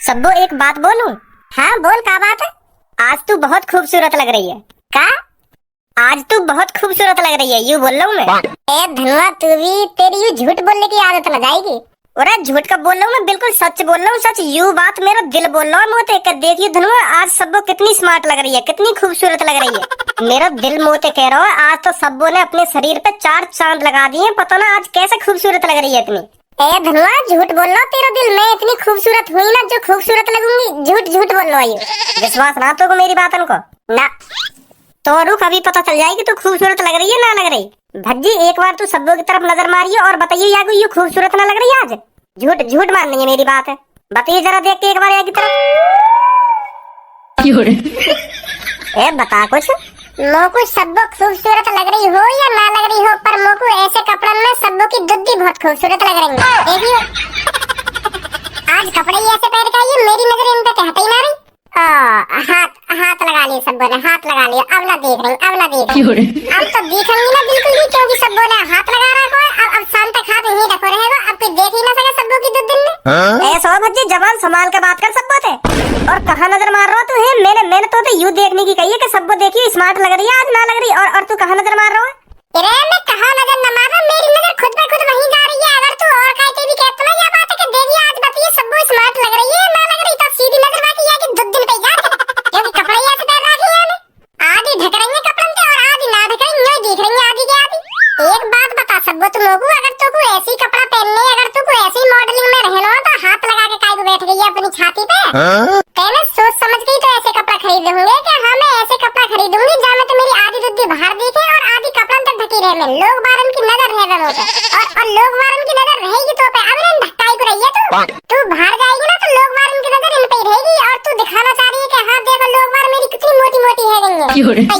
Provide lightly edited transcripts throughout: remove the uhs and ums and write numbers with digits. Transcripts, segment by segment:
सब्बो एक बात बोलूं? हाँ बोल, क्या बात है? आज तू बहुत खूबसूरत लग रही है। का? आज तू बहुत खूबसूरत लग रही है, यूं बोल रहा हूँ मैं। ए धनुआ, तू भी, तेरी यूं झूठ बोलने की आदत लग जाएगी। अरे झूठ कब बोल रहा हूँ मैं, बिल्कुल सच बोल रहा हूँ, सच। यूं बात मेरा दिल बोल रहा है मोते के। देखिए धनुआ, आज सब्बो कितनी स्मार्ट लग रही है, कितनी खूबसूरत लग रही है। मेरा दिल मोते कह रहा है, आज तो सब्बो ने अपने शरीर पे 4 चांद लगा दिए। पता ना आज कैसे खूबसूरत लग रही है इतनी। ए धनुआ, झूठ बोल रहा तेरा दिल। मैं इतनी खूबसूरत हुई ना जो खूबसूरत लगूंगी? झूठ झूठ बोल रहा है। विश्वास ना तो को मेरी बातन को ना, तो रुक, अभी पता चल जाएगी तू खूबसूरत लग रही है ना लग रही। भज्जी, एक बार तू सब्बो की तरफ नजर मारिए और बताइए या कोई खूबसूरत ना लग रही है आज? झूठ झूठ मान नहीं है मेरी बात है, बताइए जरा देख के एक बार या की तरफ। ए बता कुछ। मोको सब्बो खूबसूरत लग रही हो या ना लग रही हो, पर मोको ऐसे कपड़ों में सब्बो की दुद्दी बहुत खूबसूरत लग रही है। देखिए आज कपड़े ही ऐसे पहन के आई है, मेरी नजर इन पे कहते ही ना रही। हाथ हाथ लगा लिए सब्बो ने, हाथ लगा लिए। अब ना देख रही, अब ना देख रही। अब तो दिखेंगी ना बिल्कुल भी, क्योंकि सब्बो ने हाथ लगा रखा है। अब शाम तक हाथ यहीं रखो रहेगा, अब कोई देख ही ना सके सब्बो की दुद्दी में। ऐसा भज्जी, जबान संभाल के बात कर सब्बो थे। और कहाँ नजर मार रहा तू है? मैंने तो यूं देखने की कही है कि सब्बो देखिए स्मार्ट लग रही है आज, ना लग रही। और तू कहाँ नजर मार रहा है? अरे मैं कहाँ नजर न मार रहा, मेरी नजर खुद पे खुद वहीं जा रही है। अगर तू और कहते भी कहता ना, ये बात है कि देखिए आज बताइए सब्बो स्मार्ट लग रही है ना लग रही, तो सीधी नजर बाकी है कि दुद्दिन पे जा, क्योंकि कपड़े ऐसे पहन रखे हैं। आधी ढक रही है कपड़न के और आधी ना ढक रही, यूं दिख रही है आधी के आधी। एक बात बता सब्बो, तुम लोगों, अगर तू को ऐसी कपड़ा पहनने, अगर तू को ऐसी मॉडलिंग में रहना, तो हाथ लगा के काहे को बैठ गई है अपनी छाती पे? पहले सोच समझ के तो ऐसे कपड़ा खरीदे होंगे कि हाँ मैं ऐसे कपड़ा खरीदूंगी जहाँ तो मेरी आधी दुद्दी बाहर दिखे और आधी कपड़न तक ढकी रहे। मैं लोग बारन की नजर है और लोग बारन की नजर रहेगी तो पे। अब इन धक्काई को रही है तू बाहर जाएगी ना, तो लोग बारन की नजर इन पे रहेगी और तू दिखाना चाह रही है कि हाँ देखो लोग बार मेरी कितनी मोटी मोटी है गई है।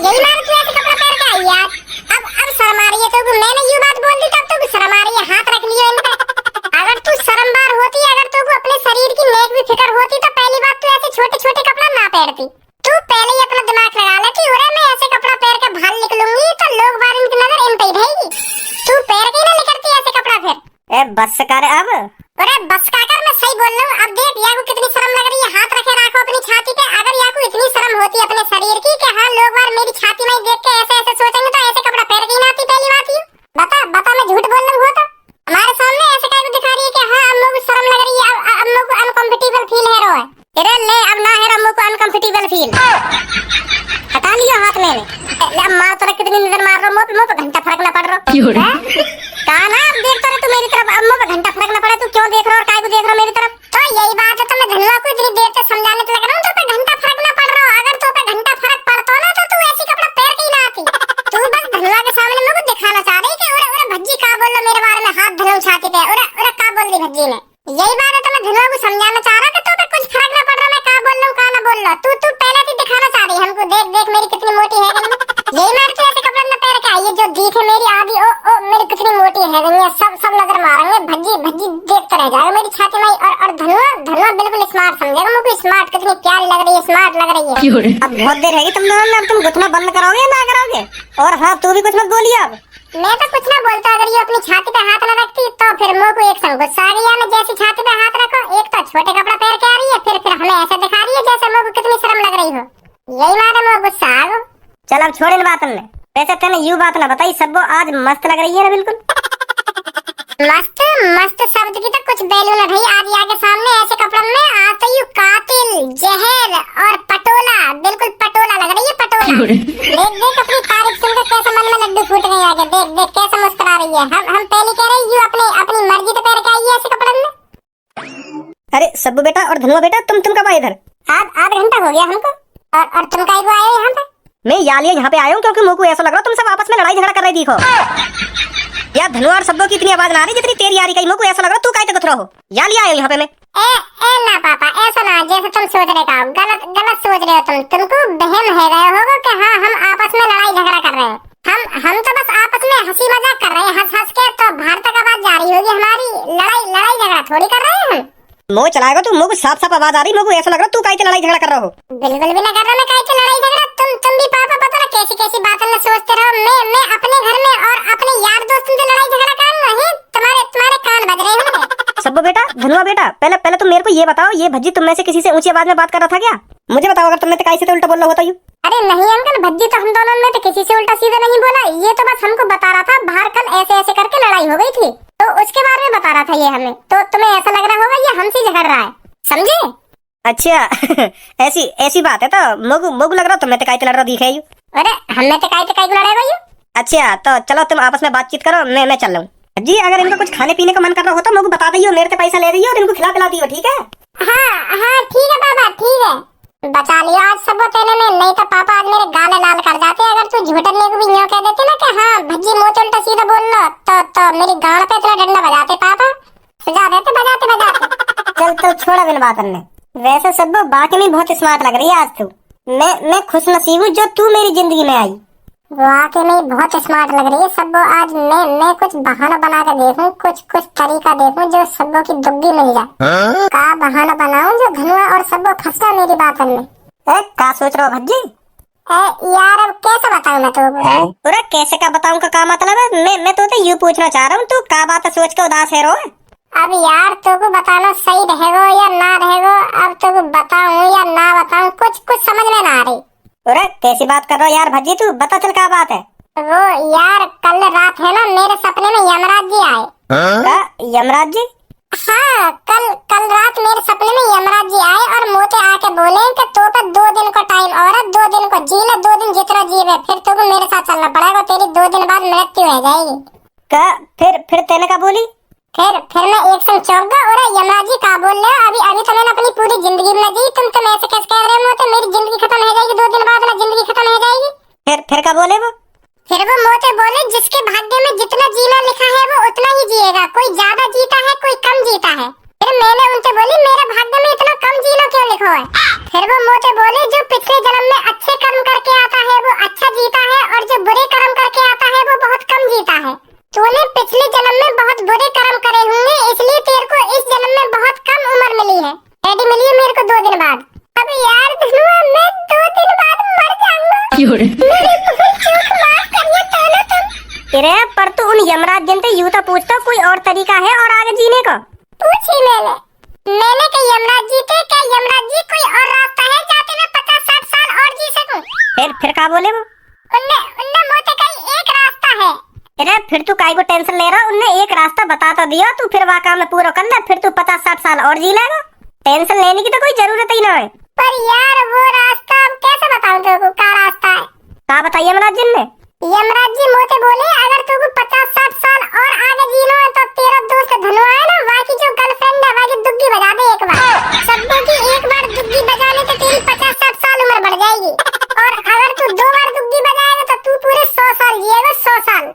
यही मार तू ऐसे कपड़ा पहन के आई यार। अब शर्म आ रही है तो मैंने यूं बात बोल दी, तब तो शर्म आ रही है। हाथ रख लियो इन पे। अगर तू शर्मबार होती, अगर तू को अपने शरीर की नेक भी फिक्र होती, तो पहली बात तू ऐसे छोटे छोटे कपड़ा ना पहनती। तू पहले ही अपना दिमाग लगा ले कि अरे मैं ऐसे कपड़ा पहन के बाहर निकलूंगी तो लोग बार इनकी नजर इन पे ही रहेगी। तू पहन के ना निकलती ऐसे कपड़ा फिर। ए बस कर अब। अरे बस का कर, मैं सही बोल रहा हूँ। अब देख या को कितनी शर्म लग रही है, हाथ रखे रखो अपनी छाती पे। अगर या को इतनी शर्म होती अपने शरीर की कि हाँ लोग बार मेरी छाती में देख के ऐसे ऐसे सोचेंगे, तो ऐसे कपड़ा पहन के ही ना आती। पहली बात ये बता मैं झूठ बोल रहा हूँ? तो हमारे सामने ऐसे काहे को दिखा रही है कि हाँ हम लोग को शर्म लग रही है, अब लोग को अनकंफर्टेबल फील है रहा है। अरे ले, अब ना है हम लोग को अनकंफर्टेबल फील। हटा लियो हाथ मैंने। अब मार तरह कितनी नजर मार रहा हूँ, मुंह पे घंटा फर्क ना पड़ रहा। कहा ना अब देखता रहे तू मेरी तरफ, अब मुंह पे घंटा फर्क ना पड़े। तू क्यों देख रहा और काहे को देख रहा मेरी तरफ? तो यही बात है, तो मैं धनुआ को इतनी देर से समझाने तो लग रहा हूँ, तो पे घंटा फर्क ना पड़ रहा। अगर तो पे घंटा फर्क पड़ता ना, तो तू ऐसी कपड़ा पहन के ही ना आती। तू बस धनुआ के सामने मुझे दिखाना चाह रही कि ओरे भज्जी का बोल लो मेरे बारे में, हाथ धनुआ छाती पे। ओरे का बोल दी भज्जी ने? यही बात है, तो मैं धनुआ को समझाना चाह रहा कि तो पे कुछ फर्क ना पड़ रहा, मैं का बोल रहा हूँ का ना बोल रहा। तू पहले से दिखाना चाह रही हमको, देख मेरी कितनी मोटी है गई। यही मार तू ऐसे कपड़ा ना पहन के आई है जो दिख है मेरी आधी। ओ मेरी कितनी मोटी है गई, सब नजर मारेंगे। भज्जी देखते रह जाएगा मेरी छाती में। और धनुआ बिल्कुल स्मार्ट समझेगा मुझे। स्मार्ट कितनी प्यारी लग रही है, स्मार्ट लग रही है। अब बहुत देर रहेगी तुम दोनों में, अब तुम घुटना बंद करोगे या ना करोगे? और हाँ तू भी कुछ मत बोलिए अब। मैं तो कुछ ना बोलता, अगर ये अपनी छाती पे हाथ न रखती तो फिर मुंह को एक संग गुस्सा आ गया। मैं जैसी छाती पे हाथ रखो, एक तो छोटे कपड़ा पहन के आ रही है, फिर हमें ऐसे दिखा रही है जैसे मुंह को कितनी शर्म लग रही हो। यही मारे मुंह गुस्सा आ गो। चल अब छोड़ इन बातों में। वैसे तेने यूं बात ना बताई, सब्बो आज मस्त लग रही है ना बिल्कुल। मस्त शब्द की तो कुछ वैल्यू न रही आज यहाँ के सामने ऐसे कपड़ों में। आज तो यूं कातिल, जहर और पटोला, बिल्कुल पटोला लग रही है, पटोला। देख अपनी तारीफ सुनकर कैसे मन में लड्डू फूट गए आगे। देख कैसे मुस्कुरा रही है। हम पहले कह रहे हैं यूं अपनी मर्जी से पहन के आई है ऐसे कपड़ों में। अरे सब्बू बेटा और धनुआ बेटा, तुम कब आए इधर? आधा घंटा हो गया हमको। और तुम काहे को आए हो यहाँ पे? मैं यहाँ पे आया हूँ क्योंकि मुझको ऐसा लग रहा तुम सब आपस में लड़ाई झगड़ा कर रही दिखो। यार धनुआ और सब्बो की इतनी आवाज ना आ रही जितनी तेरी आ रही। कहीं मुझको ऐसा लग रहा तू काहे तक हो। आया यहाँ पे मैं। ए ना पापा, ऐसा ना जैसे तुम सोच रहे हो। गलत सोच रहे हो तुमको बहम है रहे होगा कि हाँ हम आपस में लड़ाई झगड़ा कर रहे हैं। हम तो बस आपस में हंसी मजाक कर रहे हैं, हंस के। तो बाहर तक आवाज जा रही होगी हमारी। लड़ाई झगड़ा थोड़ी कर रहे हैं हम। मुंह चलाएगा तू, मुझको साफ आवाज आ रही। मुझको ऐसा लग रहा तू काहे लड़ाई झगड़ा कर रहा हो। बिल्कुल भी ना कर रहा मैं काहे लड़ाई झगड़ा। तुम भी पापा पता ना कैसी बातें न सोचते रहो। मैं अपने घर में और अपने यार दोस्तों से लड़ाई झगड़ा करूंगा। तुम्हारे कान बज रहे हैं। सब बेटा, धनुआ बेटा, पहले पहले तुम मेरे को ये बताओ, ये भज्जी तुम में से किसी से ऊंची आवाज में बात कर रहा था क्या? मुझे बताओ, अगर तुमने काई से तो उल्टा बोल रहा होता यूं। अरे नहीं अंकल, भज्जी तो हम दोनों में तो किसी से उल्टा सीधा नहीं बोला। ये तो बस हमको बता रहा था बाहर कल ऐसे ऐसे करके लड़ाई हो गई थी, तो उसके बारे में बता रहा था ये हमें। तो तुम्हें ऐसा लग रहा होगा ये हमसे झगड़ रहा है, समझे? अच्छा ऐसी ऐसी बात है तो मोगू मोगू लग रहा तुम में तो काई लड़ रहा दिखे यूं। अरे हमने तो काई को लड़ाई हुई। अच्छा तो चलो तुम आपस में बातचीत करो, मैं चल रहा हूँ। जी अगर इनको कुछ खाने पीने का मन कर रहा हो तो मुझे बता दियो, मेरे से पैसा ले रही हो और इनको खिला पिला दियो, ठीक है? हाँ हाँ ठीक है बाबा, ठीक है। बचा लियो आज सब तेने में, नहीं तो पापा आज मेरे गाले लाल कर जाते अगर तू झूठने को भी यूं कह देती ना कि हाँ भज्जी मुंह उल्टा सीधा बोल लो, तो मेरी गांड पे इतना डंडा बजाते पापा, सजा देते बजाते। चल छोड़ा बिन बात ने। वैसे सब बाकी में बहुत स्मार्ट लग रही है आज तू। मैं खुश नसीब हूँ जो तू मेरी जिंदगी में आई। वाकई में बहुत स्मार्ट लग रही है सबको आज। मैं कुछ बहाना बना कर देखूं, कुछ तरीका देखूं जो सबको की दुग्गी मिल जाए। का बहाना बनाऊं जो धनुआ और सबको फंसा मेरी बात में। का सोच रहा हो भज्जी? यार अब कैसे बताऊं मैं तो? पूरा कैसे का बताऊं का मतलब है? मैं तो यूं पूछना चाह रहा हूँ, तू का बात सोच के उदास है रो? अब यार तुमको बताना सही रहेगो या ना रहेगो, अब तुमको बताऊं या ना बताऊं कुछ समझ में ना आ रही। अरे कैसी बात कर रहा हो यार भज्जी, तू बता चल क्या बात है? वो यार कल रात है ना मेरे सपने में यमराज जी आए। यमराज जी? हाँ कल रात मेरे सपने में यमराज जी आए और मोते आके बोले कि तो पर 2 दिन को टाइम और 2 दिन को जी ले, 2 दिन जितना जीवे फिर तुमको मेरे साथ चलना पड़ेगा, तेरी 2 दिन बाद मृत्यु हो जाएगी। का फिर तेने का बोली? फिर मैं एक संग चौंक गया। और यमराज जी का बोल रहे हो? अभी तो मैंने अपनी पूरी जिंदगी में जी, तुम ऐसे कैसे कह रहे हो? तो मेरी जिंदगी खत्म हो जाएगी 2 दिन बाद ना, जिंदगी खत्म हो जाएगी। फिर क्या बोले वो? फिर वो मोते बोले जिसके भाग्य में जितना जीना लिखा है वो उतना ही जिएगा, कोई ज्यादा जीता है कोई कम जीता है। फिर मैंने उनसे बोली मेरे भाग्य में इतना कम जीना क्यों लिखा है? फिर वो मोते बोले जो पिछले जन्म में अच्छे कर्म करके आता है वो अच्छा जीता है और जो बुरे कर्म करके आता है वो बहुत कम जीता है। तूने पिछले जन्म में बहुत बुरे कर्म करे होंगे इसलिए तेरे को इस जन्म में बहुत कम उम्र मिली है। डैडी मिली है मेरे को 2 दिन बाद। अब यार धनुआ मैं 2 दिन बाद मर जाऊंगा। मेरी बहुत चूक माफ करिए ताना तुम। अरे पर तू उन यमराज जन से यूं तो पूछता कोई और तरीका है और आगे जीने का? पूछी मैंने कि यमराज जी थे क्या यमराज जी कोई और रास्ता है जाते मैं 50-60 साल और जी सकूं? फिर क्या बोले वो? उनने मोते कही एक रास्ता है। अरे फिर तू काई को टेंशन ले रहा? उनने एक रास्ता बता तो दिया, तू फिर वाका में पूरा कर ले, फिर तू 50-60 साल और जी लेगा। टेंशन लेने की तो कोई जरूरत ही ना है। पर यार वो रास्ता अब कैसे बताऊं तुमको क्या रास्ता है? क्या बताइए यमराज जी ने? यमराज जी मोते बोले अगर तुमको 50-60 साल और आगे जीना है तो तेरा दोस्त धनुआ है ना, वहाँ की जो गर्लफ्रेंड है वहाँ की दुग्गी बजा दे एक बार। सबको की एक बार दुग्गी बजाने से तेरी 50-60 साल उम्र बढ़ जाएगी, और अगर तू 2 बार दुग्गी बजाएगा तो तू पूरे 100 साल जिएगा, 100 साल।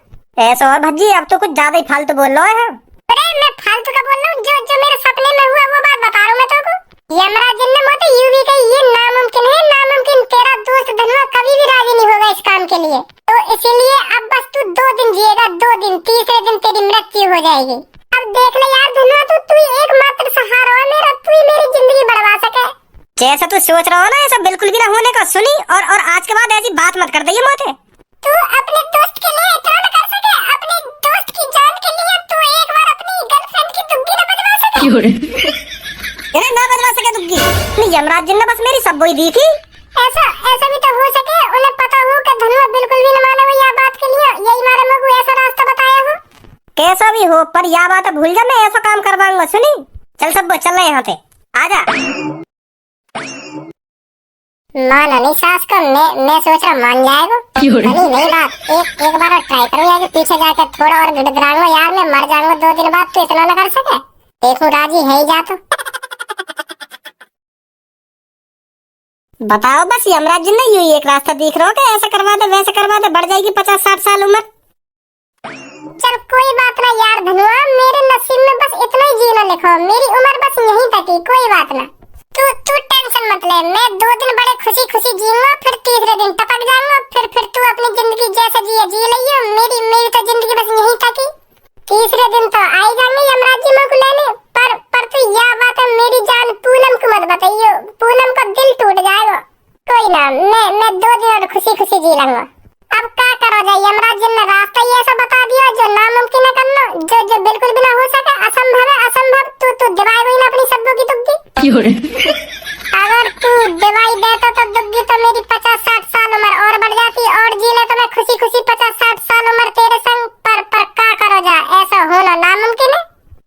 ऐसा है भज्जी, अब तो कुछ ज्यादा ही फालतू बोल रहा है। अरे मैं फालतू का बोल रहा हूँ, जो मेरे सपने में हुआ वो बात बता रहा हूँ मैं तुमको। यमराज जी ने मोते यूं भी कही ये नामुमकिन है, नामुमकिन, तेरा दोस्त धनुआ कभी भी राजी नहीं होगा इस काम के लिए, तो इसीलिए अब बस तू 2 दिन जिएगा, 2 दिन, तीसरे दिन तेरी मृत्यु हो जाएगी। अब देख ले यार धनुआ, तू एकमात्र सहारा है मेरा, तू ही मेरी जिंदगी बढ़वा सके। जैसा तू सोच रहा हो ना ऐसा बिल्कुल भी ना होने का। सुनी और आज के बाद ऐसी बात मत कर दइए मोते। तू अपने दोस्त के लिए इतना न कर सके, अपने दोस्त की जान के लिए तू एक बार अपनी गर्लफ्रेंड की दुग्गी न बजवा सके? अरे ना बजवा सके दुग्गी? नहीं यमराज जी ने बस मेरी सब बोई दी थी। ऐसा भी तो हो सके उन्हें पता हो कि धनुआ बिल्कुल भी न माने वो यह बात के लिए, यही मारे मैं को ऐसा रास्ता बताया हो। कैसा भी हो पर यह बात भूल जा, मैं ऐसा काम करवाऊंगा। सुनी चल सब चल रहे यहाँ से, आजा। माना नहीं सास को, मैं सोच रहा मान जाएगा। नहीं बात एक बार ट्राई करूँ यार, पीछे जाकर थोड़ा और गिड़गिड़ाऊंगा यार, मैं मर जाऊंगा 2 दिन बाद, तो इतना न कर सके? देखूं राजी है ही जा तो। बताओ बस यमराज जी ने यूं एक रास्ता दिख रहा हो कि ऐसा करवा दे वैसे करवा दे, बढ़ जाएगी 50-60 साल उम्र। चल कोई बात ना यार धनुआ, मेरे नसीब में बस इतना ही जीना लिखो, मेरी उम्र बस यहीं तक ही, कोई बात ना। तू टेंशन मत ले, मैं 2 दिन बड़े खुशी जीऊंगा, फिर तीसरे दिन टपक जाऊंगा, फिर तू अपनी जिंदगी जैसे जी लियो, मेरी तो जिंदगी बस यहीं तक ही। तीसरे दिन तो आई जाएंगे यमराज जी मेरे को लेने, पर तू यह बात है मेरी जान पूनम को मत बताइयो, पूनम का दिल टूट जाएगा। कोई ना, मैं 2 दिन और खुशी जी लूंगा। अब क्या करो जाए, यमराज जी ने रास्ता ही ऐसा बता दिया जो नामुमकिन है करना, जो बिल्कुल भी ना हो सके, असंभव है असंभव, तू अगर तू दवाई देता तो दुग्गी तो मेरी 50-60 साल उम्र और बढ़ जाती, और जी ले तो मैं खुशी खुशी 50-60 साल उम्र तेरे संग पर का करो जा, ऐसा होना नामुमकिन है।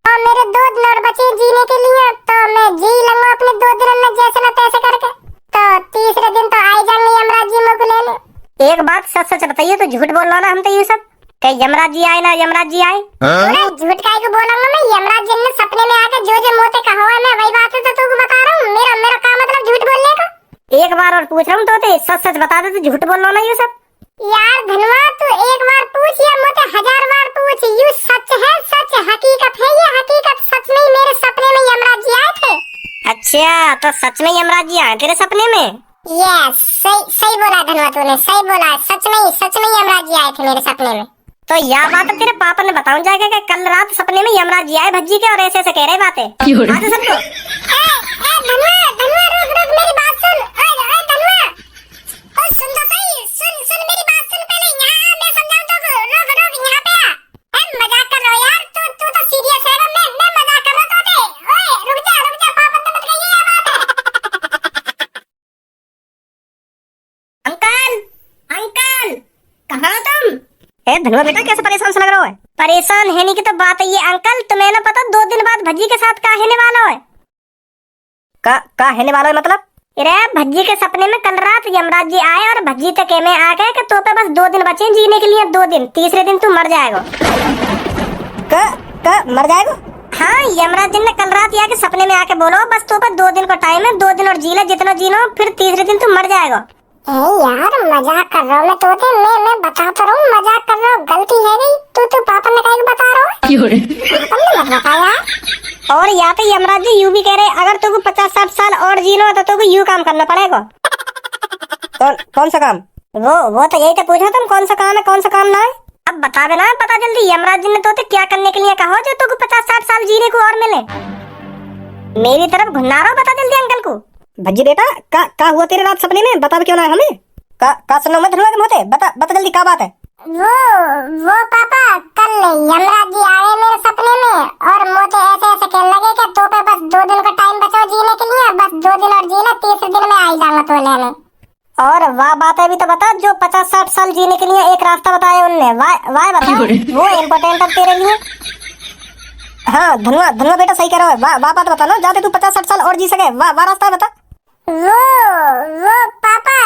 और मेरे 2 दिन और बचे जीने के लिए, तो मैं जी लूंगा अपने 2 दिन में जैसे न तैसे करके, तो तीसरे दिन तो आई जाएंगे यमराज जी मुझको लेने। एक बात सच सच बताइए, तो झूठ बोल रहा ना हम तो ये सब क्या यमराज जी आए ना यमराज जी आए? अरे झूठ काहे को बोलूंगा मैं, यमराज जी ने सपने में आके जो जो मोते कहा है मैं वही बात तो तुमको बता रहा हूँ। मेरा क्या मतलब झूठ बोलने का? एक बार और पूछ रहा हूँ तो सच सच बता दे, तो झूठ बोल रहा ना ये सब। यार धनवा, तू एक बार पूछ या मोते 1000 बार पूछ, यू सच है, सच हकीकत है, ये हकीकत सच में मेरे सपने में यमराज जी आए थे। अच्छा, तो सच में यमराज जी आए तेरे सपने में? यस, सही बोला धनवा, तूने सही बोला, सच में यमराज जी आए थे मेरे सपने में। तो यह बात तेरे पापा ने बताऊं जाएगा कि कल रात सपने में यमराज जी आए भज्जी के और ऐसे ऐसे कह रहे बातें आज सबको। धनवा रुक मेरी बात सुन। ओए धनवा, ओ सुन तो सही, सुन मेरी बात सुन पहले, यहाँ मैं समझाऊं तो रुक यहाँ पे आ। मजाक कर रहा हो यार, तू तो सीरियस है ना, मैं मजाक कर रहा था। ओए रुक जा पापा तो मत कहिए ये बात है। अंकल कहाँ हो तुम? धनवा बेटा कैसे परेशान सा लग रहा है? परेशान है नहीं की तो बात है ये अंकल, तुम्हें ना पता 2 दिन बाद भज्जी के साथ का होने वाला है? का होने वाला है मतलब? अरे भज्जी के सपने में कल रात यमराज जी आए और भज्जी तक में आ गए कि तो पे बस 2 दिन बचे जीने के लिए, 2 दिन, तीसरे दिन तू मर जाएगा। का मर जाएगा? हाँ, यमराज जी ने कल रात आके सपने में आके बोलो बस तो पे 2 दिन का टाइम है, 2 दिन और जी ले जितना जीनो, फिर तीसरे दिन तू मर जाएगा। यार मजाक कर रहा हूँ मैं, तो मैं बता तो रहा हूँ, मजाक कर रहा हूँ, गलती है नहीं, तू पापा ने कहीं बता रहा है, पापा ने बताया। और यहाँ पे यमराज जी यूं भी कह रहे अगर तुमको 50-60 साल और जीना तो तुमको यूं काम करना पड़ेगा। कौन सा काम? वो तो यही तो पूछा तुम, कौन सा काम है कौन सा काम ना है? अब बता देना, पता जल्दी। यमराज जी ने तो क्या करने के लिए कहा जो तुमको 50-60 साल जीने को और मिले? मेरी तरफ घुन्ना रहा, बता जल्दी अंकल को। भज्जी बेटा का हुआ तेरे रात सपने में, बता क्यों ना है हमें? का सुनो मत होते, बता जल्दी क्या बात है? वो पापा, कल यमराज जी आए मेरे सपने में और मुझे ऐसे कहने लगे कि तो पे बस 2 दिन का टाइम बचा जीने के लिए, बस 2 दिन और जीना, तीसरे दिन में आई जाऊंगा तो लेने। और वाह बात है भी तो बता, जो 50-60 साल जीने के लिए एक रास्ता बताया उनने, वाह बता वो इम्पोर्टेंट है तेरे लिए। हाँ धनवा बेटा सही कह रहा है, वाह बात बता ना, जाते तू 50-60 साल और जी सके, वाह रास्ता बता। वो पापा,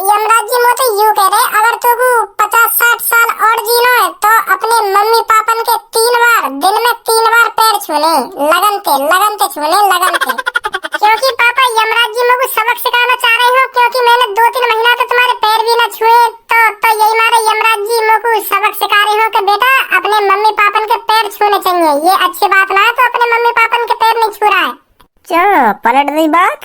यमराज जी मुझे यूं कह रहे अगर तुमको 50-60 साल और जीना है तो अपने मम्मी पापा के 3 बार दिन में 3 बार पैर छूने, लगन के छूने, लगन के। क्योंकि पापा यमराज जी मुझको सबक सिखाना चाह रहे हो, क्योंकि मैंने 2-3 महीना तो तुम्हारे पैर भी न छुए, तो यही मारे यमराज जी मुझको सबक सिखा रहे हो कि बेटा अपने मम्मी पापा के पैर छूने चाहिए। ये अच्छी बात ना है तो अपने मम्मी पापा के पैर नहीं छू रहा है। क्या पलट गई बात?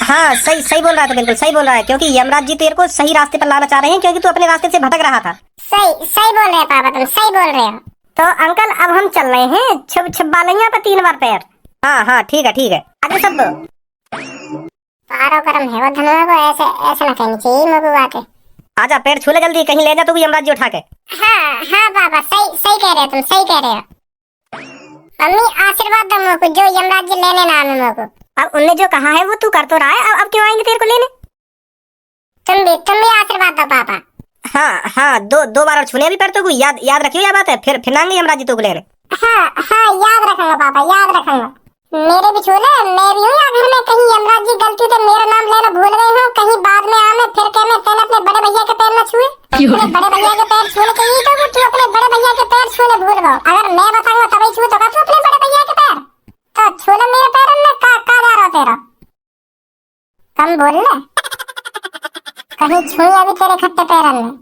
हाँ सही बोल रहा है, तो बिल्कुल सही बोल रहा है, क्योंकि यमराज जी तेरे को सही रास्ते पर लाना चाह रहे हैं, क्योंकि तू अपने रास्ते से भटक रहा था। सही बोल रहे हैं पापा, तुम सही बोल रहे हो। तो अंकल अब हम चल रहे हैं, छुपा लेंगे पर 3 बार पैर। हाँ ठीक है आगे सब पारो करम है वो धनवा को, ऐसे ना कहनी चाहिए मुझको बातें। आजा पैर छू ले जल्दी, कहीं ले जा तू यमराज जी उठा के। हाँ पापा, सही कह रहे हो तुम, सही कह रहे हो। मम्मी आशीर्वाद दो मुझको, जो यमराज जी लेने ना आने मुझको। अब उनने जो कहा है वो तू कर तो रहा है, अब क्यों आएंगे तेरे को लेने? तुम भी आशीर्वाद दो पापा। हाँ दो बार और छूने भी पैर तो याद रखियो यह बात है, फिर आएंगे यमराज जी तो लेने। हाँ याद रखूंगा पापा, याद रखूंगा। मेरे भी छूले, मैं भी हूँ या घर में कहीं यमराज जी गलती से मेरा नाम लेना भूल गए हो, कहीं बाद में आने फिर कहने तेने अपने बड़े भैया के पैर न छुए, अपने बड़े भैया के पैर छूने चाहिए तो तू अपने बड़े भैया के पैर छूने भूल गए। अगर मैं बताऊंगा तभी छू तो तू अपने बड़े भैया के पैर, तो छूने मेरे पैर में का जा रहा तेरा, कम बोल ले, कहीं छुए अभी तेरे खट्टे पैर में।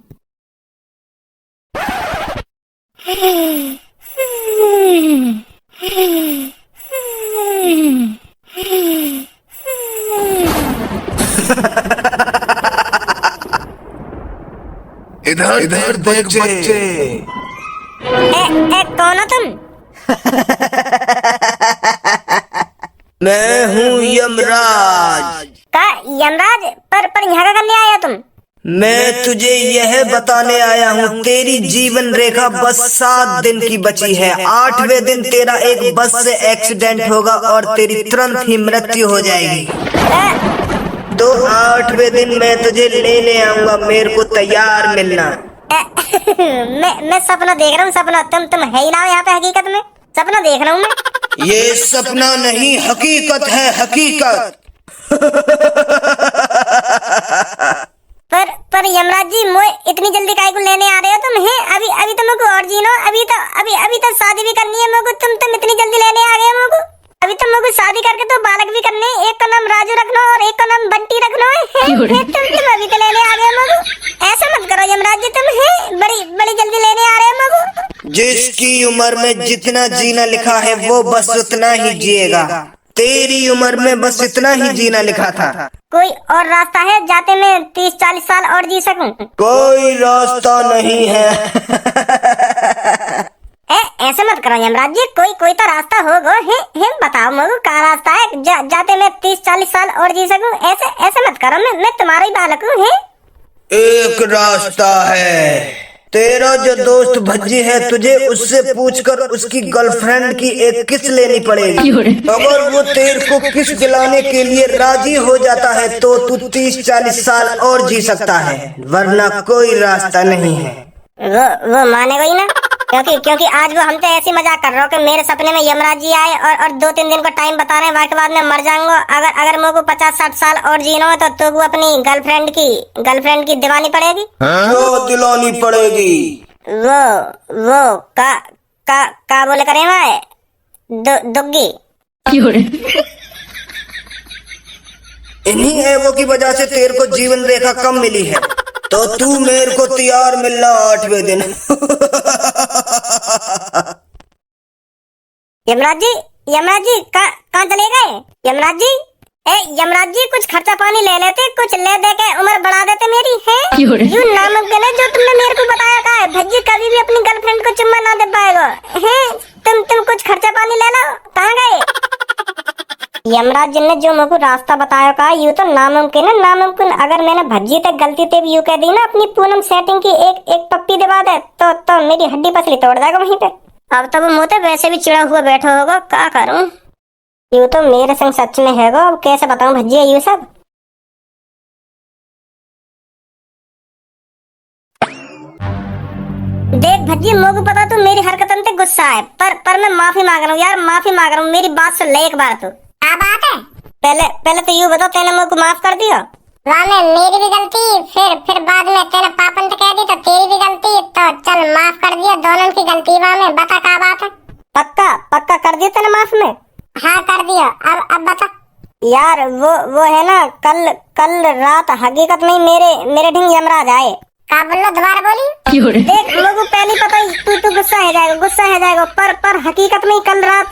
इधर देख बच्चे। कौन हो तुम? मैं हूँ यमराज। का यमराज? पर यहाँ का करने आया तुम? मैं तुझे यह बताने आया हूँ, तेरी जीवन रेखा बस 7 दिन की बची है। 8वें दिन तेरा एक बस से एक्सीडेंट होगा और तेरी तुरंत ही मृत्यु हो जाएगी। तो 8वें दिन मैं तुझे लेने आऊंगा, मेरे को तैयार मिलना। मैं सपना देख रहा हूँ, सपना। तुम है ही ना यहाँ पे हकीकत में? सपना देख रहा हूँ मैं। ये सपना नहीं, हकीकत है, हकीकत। पर यमराज जी, मोए इतनी जल्दी काहे को लेने आ रहे हो तुम? हैं अभी तो मुझको और जीनो, अभी तो शादी भी करनी है मुझको। तुम इतनी जल्दी लेने आ गए हो मुझको? अभी तो मुझको शादी करके तो बालक भी करने, एक का नाम राजू रखना और एक का नाम बंटी रखना है। तुम अभी तो लेने आ गए हो मुझको? ऐसा मत करो यमराज जी, तुम हैं बड़ी जल्दी लेने आ रहे हो मुझको। जिसकी उम्र में जितना जीना लिखा है वो बस उतना ही जिएगा। तेरी उम्र में बस इतना ही जीना लिखा था। कोई और रास्ता है जाते मैं 30-40 साल और जी सकूं? कोई रास्ता नहीं है। ऐसे मत करो यमराज जी, कोई तो रास्ता होगा। है बताओ मुझे क्या रास्ता है जाते मैं 30-40 साल और जी सकूं? ऐसे मत करो, मैं तुम्हारा ही बालक हूँ। एक रास्ता है, तेरा जो दोस्त भज्जी है, तुझे उससे पूछकर उसकी गर्लफ्रेंड की एक किस लेनी पड़ेगी। अगर वो तेरे को किस दिलाने के लिए राजी हो जाता है तो तू 30-40 साल और जी सकता है, वरना कोई रास्ता नहीं है। वो मानेगा ही ना, क्योंकि आज वो हमसे ऐसी मजाक कर रहा हो कि मेरे सपने में यमराज जी आए और 2-3 दिन का टाइम बता रहे हैं, के बाद में मर जाऊंगा। अगर मुझको 50-60 साल और जीना हो तो वो अपनी गर्लफ्रेंड की दीवानी पड़ेगी। जो दिलानी पड़ेगी वो का बोले करे भाई दुग्गी। इन्हीं ऐबों की वजह से तेरे को जीवन रेखा कम मिली है। तो तू मेरे को तैयार मिलना 8वें दिन। यमराज जी कहाँ चले गए? यमराज जी कुछ खर्चा पानी ले लेते, कुछ ले दे के उम्र बढ़ा देते मेरी। है यू नामुमकिन है जो तुमने मेरे को बताया का है। भज्जी कभी भी अपनी गर्लफ्रेंड को चुम्मा ना दे पाएगा। है तुम कुछ खर्चा पानी ले लो। कहाँ गए? यमराज जी ने जो मुझको रास्ता बताया का, यू तो नामुमकिन है, नामुमकिन। अगर मैंने भज्जी तक गलती से भी यू कह दी ना अपनी पूनम सेटिंग की एक पप्पी दबा दे तो मेरी हड्डी पसली तोड़ देगा वहीं पे। अब तो वो मुझे वैसे भी चिड़ा हुआ बैठा होगा, क्या करूं? यू तो मेरे संग सच में है। अब कैसे बताऊं भज्जी यू सब? देख भज्जी, मुझको पता तू मेरी हरकतन पे गुस्सा है, पर मैं माफी मांग रहा हूँ यार, माफी मांग रहा हूँ। मेरी बात सुन ले एक बार। तो क्या बात है? पहले तो यू बता, तेने मुझको माफ कर दिया? वाह में मेरी भी गलती, फिर बाद में तेरे पापन तो कह दी तो तेरी भी गलती, तो चल माफ कर दिया, दोनों की गलती। वाह में बता क्या बात है? पक्का कर दिया तेने माफ में? हाँ कर दिया। अब बता यार, वो है ना, कल रात हकीकत में मेरे ढिंग यमराज आए। क्या बोल लो, दोबारा बोली। देख लोगों पहले पता ही तू गुस्सा है जाएगा, पर हकीकत में कल रात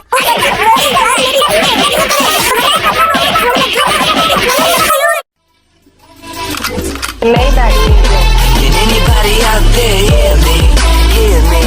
Maybach. Can anybody out there hear me? Hear me?